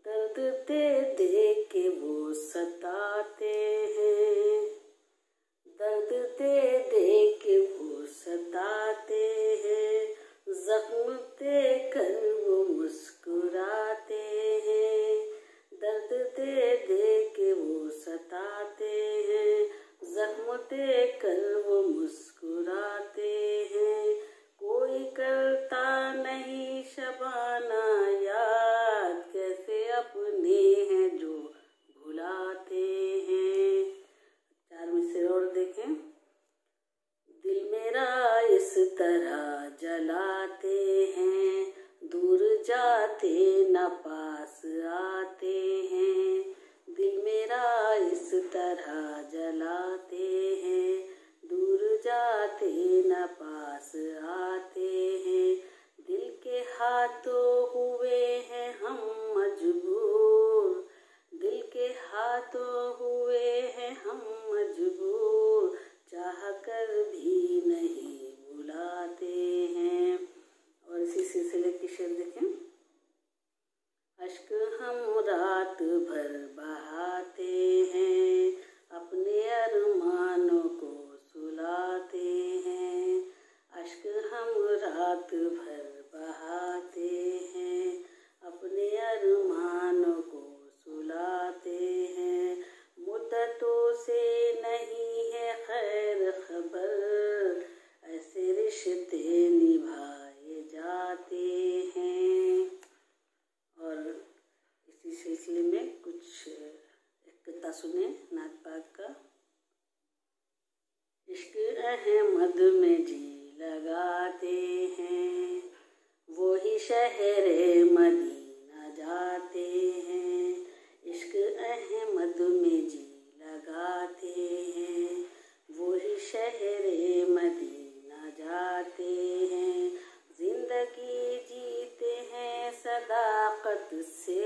दर्द दे दे के वो सताते हैं, दर्द दे दे के वो सताते हैं, जख्म दे कर वो मुस्कुराते हैं, दर्द दे दे के वो सताते हैं, जख्म दे कर वो मुस्कुराते हैं। कोई करता नहीं शबाना याद, कैसे अपने हैं जो भुलाते हैं। 4 मिसरे और देखें। दिल मेरा इस तरह जलाते हैं, दूर जाते न पास आते हैं। दिल मेरा इस तरह जलाते हैं, दूर जाते न पास आते हैं। दिल के हाथों हुए हैं हम मजबूर, दिल के हाथों हुए हैं हम मजबूर, चाह कर भी नहीं बुलाते हैं। और इसी सिलसिले की शेर देखें। अश्क हम रात भर बहाते हैं, अपने अरमानों को सुलाते हैं। अश्क हम रात भर बहाते हैं, अपने अरमानों को सुलाते हैं। मुद्दतों से नहीं है खैर खबर, ऐसे रिश्ते निभाए जाते हैं। और इसी सिलसिले में कुछ एक किस्सा सुने नात पाक का। इश्क अहमद में जी लगाते हैं, वो ही शहरे मदीना जाते हैं। इश्क अहमद में जी लगाते हैं, वो ही शहरे मदीना जाते हैं। जिंदगी जीते हैं सदाकत से,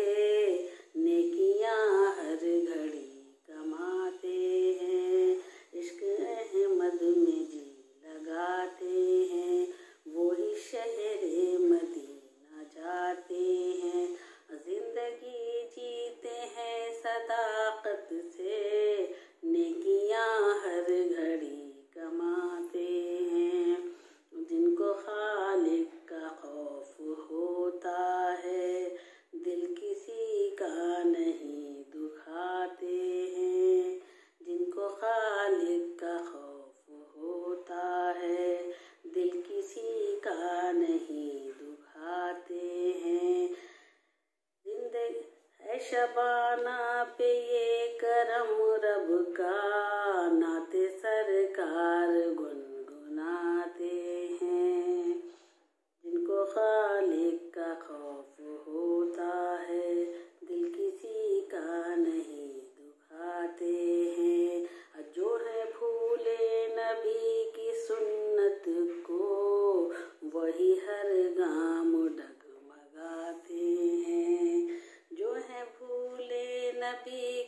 नेकियां हर घड़ी कमाते हैं। इश्क अहमद में जी लगाते हैं, वो ही शहरे मदीना जाते हैं। जिंदगी जीते हैं सदाकत से, नेकियां हर घड़ी कमाते हैं। जिनको खालिक का खौफ होता है, दिल किसी का नहीं दुखाते हैं। जिनको खालिक का खौफ होता है, दिल किसी का नहीं दुखाते हैं। जिंदगी है शबाना पे ये करम रब का, नाते सरकार गुनगुनाते हैं। जिनको खालिक का खौफ होता है, दिल किसी का नहीं दुखाते हैं। जो है भूले नबी की सुन्नत को, वही हर गाम डगमगाते हैं। जो है भूले नबी